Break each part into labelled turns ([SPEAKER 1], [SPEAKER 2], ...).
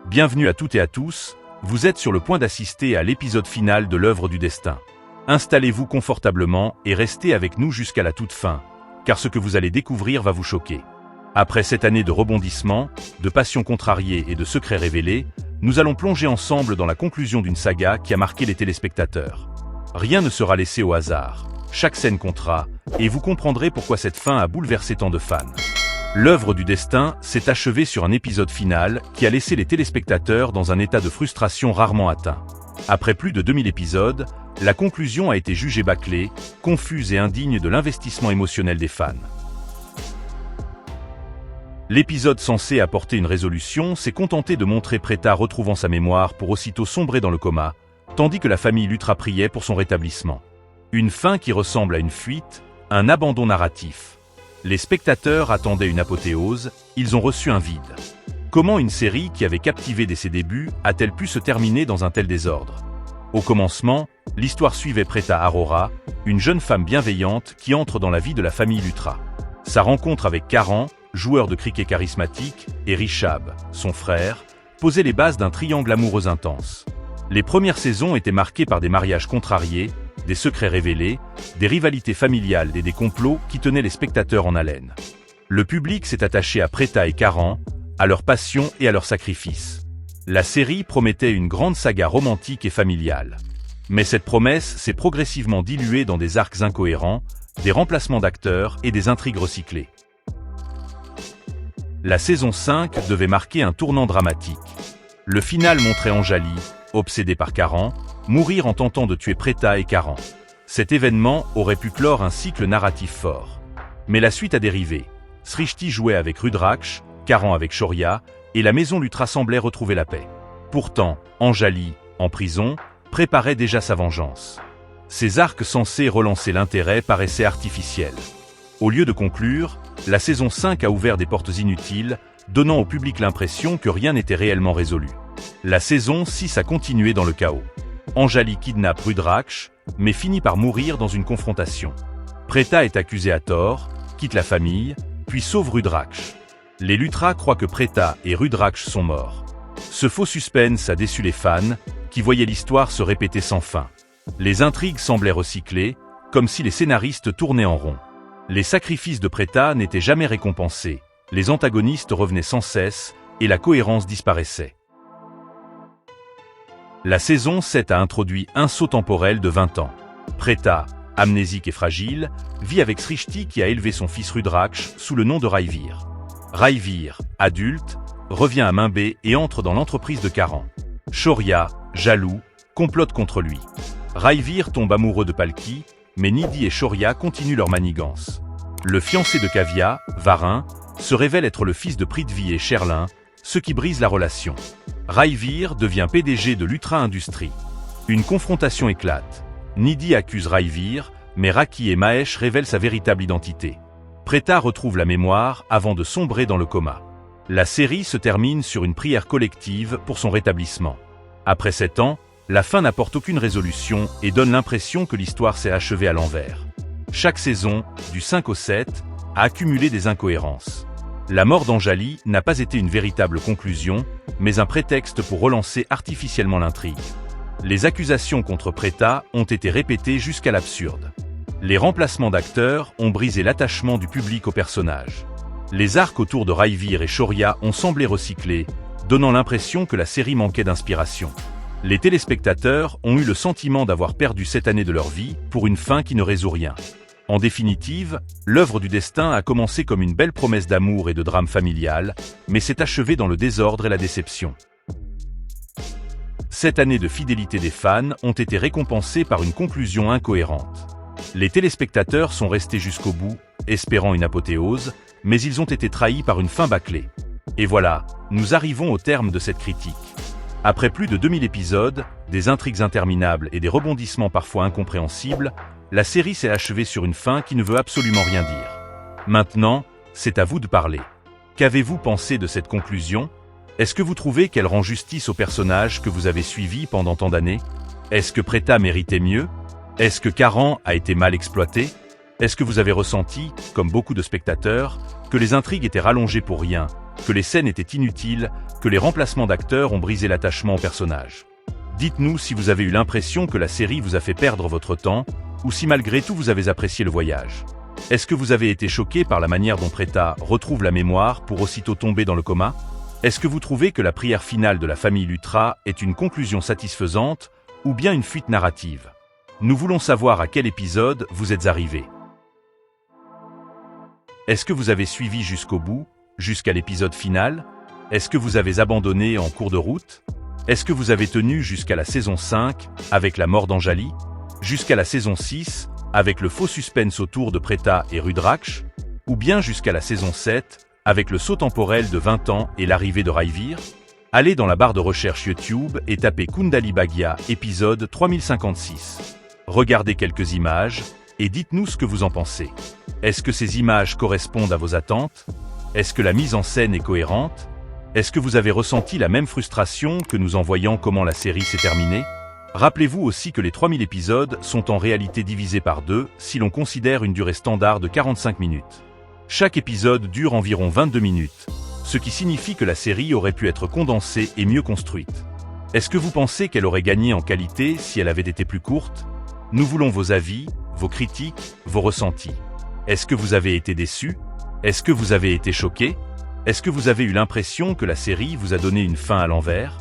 [SPEAKER 1] Bienvenue à toutes et à tous, vous êtes sur le point d'assister à l'épisode final de l'œuvre du destin. Installez-vous confortablement et restez avec nous jusqu'à la toute fin, car ce que vous allez découvrir va vous choquer. Après cette année de rebondissements, de passions contrariées et de secrets révélés, nous allons plonger ensemble dans la conclusion d'une saga qui a marqué les téléspectateurs. Rien ne sera laissé au hasard, chaque scène comptera, et vous comprendrez pourquoi cette fin a bouleversé tant de fans. L'œuvre du destin s'est achevée sur un épisode final qui a laissé les téléspectateurs dans un état de frustration rarement atteint. Après plus de 2000 épisodes, la conclusion a été jugée bâclée, confuse et indigne de l'investissement émotionnel des fans. L'épisode censé apporter une résolution s'est contenté de montrer Preta retrouvant sa mémoire pour aussitôt sombrer dans le coma, tandis que la famille Lutra priait pour son rétablissement. Une fin qui ressemble à une fuite, un abandon narratif. Les spectateurs attendaient une apothéose, ils ont reçu un vide. Comment une série qui avait captivé dès ses débuts a-t-elle pu se terminer dans un tel désordre? Au commencement, l'histoire suivait Preta Aurora, une jeune femme bienveillante qui entre dans la vie de la famille Lutra. Sa rencontre avec Karan, joueur de cricket charismatique, et Rishab, son frère, posait les bases d'un triangle amoureux intense. Les premières saisons étaient marquées par des mariages contrariés, des secrets révélés, des rivalités familiales et des complots qui tenaient les spectateurs en haleine. Le public s'est attaché à Preta et Karan, à leur passion et à leur sacrifice. La série promettait une grande saga romantique et familiale. Mais cette promesse s'est progressivement diluée dans des arcs incohérents, des remplacements d'acteurs et des intrigues recyclées. La saison 5 devait marquer un tournant dramatique. Le final montrait Anjali, obsédée par Karan, mourir en tentant de tuer Preta et Karan. Cet événement aurait pu clore un cycle narratif fort. Mais la suite a dérivé. Srishti jouait avec Rudraksh, Karan avec Shaurya, et la maison Lutra semblait retrouver la paix. Pourtant, Anjali, en prison, préparait déjà sa vengeance. Ces arcs censés relancer l'intérêt paraissaient artificiels. Au lieu de conclure, la saison 5 a ouvert des portes inutiles, donnant au public l'impression que rien n'était réellement résolu. La saison 6 a continué dans le chaos. Anjali kidnappe Rudraksh, mais finit par mourir dans une confrontation. Preta est accusée à tort, quitte la famille, puis sauve Rudraksh. Les Lutra croient que Preta et Rudraksh sont morts. Ce faux suspense a déçu les fans, qui voyaient l'histoire se répéter sans fin. Les intrigues semblaient recyclées, comme si les scénaristes tournaient en rond. Les sacrifices de Preta n'étaient jamais récompensés, les antagonistes revenaient sans cesse, et la cohérence disparaissait. La saison 7 a introduit un saut temporel de 20 ans. Preta, amnésique et fragile, vit avec Srishti qui a élevé son fils Rudraksh sous le nom de Raivir. Raivir, adulte, revient à Mumbai et entre dans l'entreprise de Karan. Shaurya, jaloux, complote contre lui. Raivir tombe amoureux de Palki, mais Nidhi et Shaurya continuent leur manigance. Le fiancé de Kavya, Varun, se révèle être le fils de Prithvi et Sherlin, ce qui brise la relation. Raivir devient PDG de Lutra Industries. Une confrontation éclate. Nidhi accuse Raivir, mais Raki et Mahesh révèlent sa véritable identité. Preta retrouve la mémoire avant de sombrer dans le coma. La série se termine sur une prière collective pour son rétablissement. Après 7 ans, la fin n'apporte aucune résolution et donne l'impression que l'histoire s'est achevée à l'envers. Chaque saison, du 5 au 7, a accumulé des incohérences. La mort d'Anjali n'a pas été une véritable conclusion, mais un prétexte pour relancer artificiellement l'intrigue. Les accusations contre Preta ont été répétées jusqu'à l'absurde. Les remplacements d'acteurs ont brisé l'attachement du public au personnage. Les arcs autour de Raivir et Shaurya ont semblé recyclés, donnant l'impression que la série manquait d'inspiration. Les téléspectateurs ont eu le sentiment d'avoir perdu 7 années de leur vie pour une fin qui ne résout rien. En définitive, l'œuvre du destin a commencé comme une belle promesse d'amour et de drame familial, mais s'est achevée dans le désordre et la déception. 7 années de fidélité des fans ont été récompensées par une conclusion incohérente. Les téléspectateurs sont restés jusqu'au bout, espérant une apothéose, mais ils ont été trahis par une fin bâclée. Et voilà, nous arrivons au terme de cette critique. Après plus de 2000 épisodes, des intrigues interminables et des rebondissements parfois incompréhensibles, la série s'est achevée sur une fin qui ne veut absolument rien dire. Maintenant, c'est à vous de parler. Qu'avez-vous pensé de cette conclusion? Est-ce que vous trouvez qu'elle rend justice aux personnages que vous avez suivis pendant tant d'années? Est-ce que Preta méritait mieux? Est-ce que Karan a été mal exploité? Est-ce que vous avez ressenti, comme beaucoup de spectateurs, que les intrigues étaient rallongées pour rien, que les scènes étaient inutiles, que les remplacements d'acteurs ont brisé l'attachement au personnage. Dites-nous si vous avez eu l'impression que la série vous a fait perdre votre temps, ou si malgré tout vous avez apprécié le voyage. Est-ce que vous avez été choqué par la manière dont Preta retrouve la mémoire pour aussitôt tomber dans le coma? Est-ce que vous trouvez que la prière finale de la famille Lutra est une conclusion satisfaisante, ou bien une fuite narrative? Nous voulons savoir à quel épisode vous êtes arrivé. Est-ce que vous avez suivi jusqu'au bout, jusqu'à l'épisode final? Est-ce que vous avez abandonné en cours de route? Est-ce que vous avez tenu jusqu'à la saison 5, avec la mort d'Anjali? Jusqu'à la saison 6, avec le faux suspense autour de Preta et Rudraksh? Ou bien jusqu'à la saison 7, avec le saut temporel de 20 ans et l'arrivée de Raivir? Allez dans la barre de recherche YouTube et tapez Kundali Bhagya, épisode 3056. Regardez quelques images, et dites-nous ce que vous en pensez. Est-ce que ces images correspondent à vos attentes? Est-ce que la mise en scène est cohérente? Est-ce que vous avez ressenti la même frustration que nous en voyant comment la série s'est terminée? Rappelez-vous aussi que les 3000 épisodes sont en réalité divisés par 2 si l'on considère une durée standard de 45 minutes. Chaque épisode dure environ 22 minutes, ce qui signifie que la série aurait pu être condensée et mieux construite. Est-ce que vous pensez qu'elle aurait gagné en qualité si elle avait été plus courte? Nous voulons vos avis, vos critiques, vos ressentis. Est-ce que vous avez été déçu? Est-ce que vous avez été choqué? Est-ce que vous avez eu l'impression que la série vous a donné une fin à l'envers?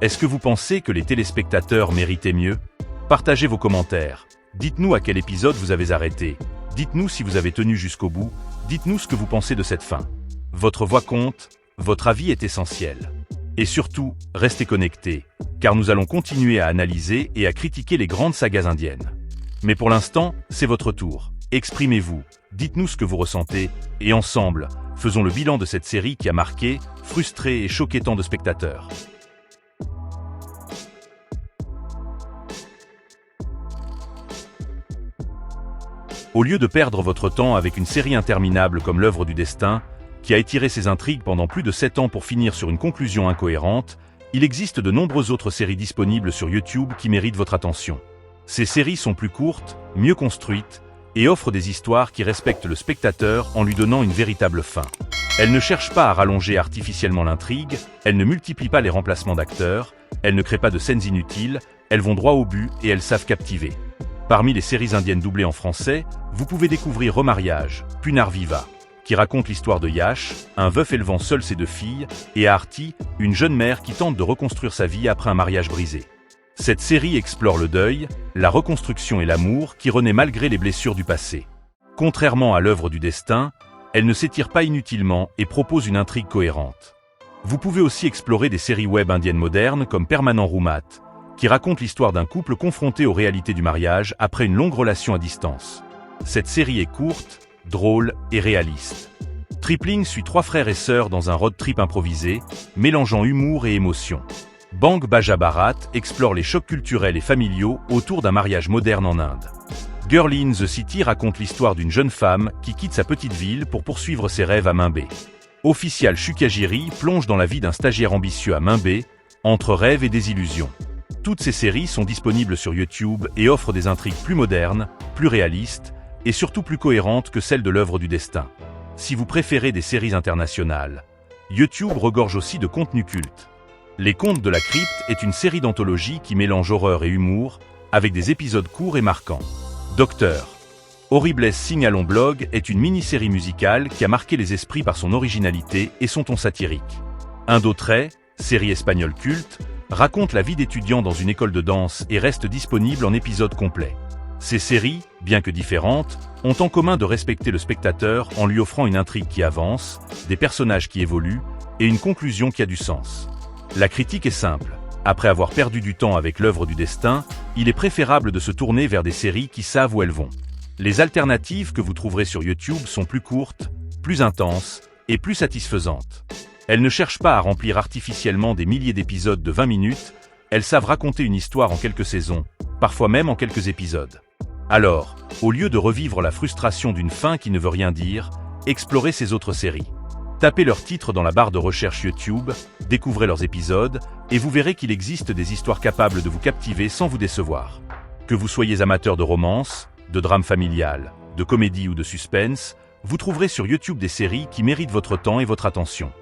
[SPEAKER 1] Est-ce que vous pensez que les téléspectateurs méritaient mieux? Partagez vos commentaires. Dites-nous à quel épisode vous avez arrêté. Dites-nous si vous avez tenu jusqu'au bout. Dites-nous ce que vous pensez de cette fin. Votre voix compte, votre avis est essentiel. Et surtout, restez connectés, car nous allons continuer à analyser et à critiquer les grandes sagas indiennes. Mais pour l'instant, c'est votre tour. Exprimez-vous, dites-nous ce que vous ressentez, et ensemble, faisons le bilan de cette série qui a marqué, frustré et choqué tant de spectateurs. Au lieu de perdre votre temps avec une série interminable comme l'œuvre du destin, qui a étiré ses intrigues pendant plus de 7 ans pour finir sur une conclusion incohérente, il existe de nombreuses autres séries disponibles sur YouTube qui méritent votre attention. Ces séries sont plus courtes, mieux construites, et offrent des histoires qui respectent le spectateur en lui donnant une véritable fin. Elles ne cherchent pas à rallonger artificiellement l'intrigue, elles ne multiplient pas les remplacements d'acteurs, elles ne créent pas de scènes inutiles, elles vont droit au but et elles savent captiver. Parmi les séries indiennes doublées en français, vous pouvez découvrir Remariage, Punarviva, qui raconte l'histoire de Yash, un veuf élevant seul ses 2 filles, et Aarti, une jeune mère qui tente de reconstruire sa vie après un mariage brisé. Cette série explore le deuil, la reconstruction et l'amour qui renaît malgré les blessures du passé. Contrairement à l'œuvre du destin, elle ne s'étire pas inutilement et propose une intrigue cohérente. Vous pouvez aussi explorer des séries web indiennes modernes comme Permanent Roommate, qui raconte l'histoire d'un couple confronté aux réalités du mariage après une longue relation à distance. Cette série est courte, drôle et réaliste. Tripling suit 3 frères et sœurs dans un road trip improvisé, mélangeant humour et émotion. Bang Baja Bharat explore les chocs culturels et familiaux autour d'un mariage moderne en Inde. Girl in the City raconte l'histoire d'une jeune femme qui quitte sa petite ville pour poursuivre ses rêves à Mumbai. Official Shukagiri plonge dans la vie d'un stagiaire ambitieux à Mumbai, entre rêves et désillusions. Toutes ces séries sont disponibles sur YouTube et offrent des intrigues plus modernes, plus réalistes et surtout plus cohérentes que celles de l'œuvre du destin. Si vous préférez des séries internationales, YouTube regorge aussi de contenu culte. Les Contes de la Crypte est une série d'anthologie qui mélange horreur et humour, avec des épisodes courts et marquants. Docteur Horribles Sing Along Blog est une mini-série musicale qui a marqué les esprits par son originalité et son ton satirique. Indotrait, série espagnole culte, raconte la vie d'étudiants dans une école de danse et reste disponible en épisodes complets. Ces séries, bien que différentes, ont en commun de respecter le spectateur en lui offrant une intrigue qui avance, des personnages qui évoluent et une conclusion qui a du sens. La critique est simple. Après avoir perdu du temps avec l'œuvre du destin, il est préférable de se tourner vers des séries qui savent où elles vont. Les alternatives que vous trouverez sur YouTube sont plus courtes, plus intenses et plus satisfaisantes. Elles ne cherchent pas à remplir artificiellement des milliers d'épisodes de 20 minutes, elles savent raconter une histoire en quelques saisons, parfois même en quelques épisodes. Alors, au lieu de revivre la frustration d'une fin qui ne veut rien dire, explorez ces autres séries. Tapez leurs titres dans la barre de recherche YouTube, découvrez leurs épisodes, et vous verrez qu'il existe des histoires capables de vous captiver sans vous décevoir. Que vous soyez amateur de romance, de drame familial, de comédie ou de suspense, vous trouverez sur YouTube des séries qui méritent votre temps et votre attention.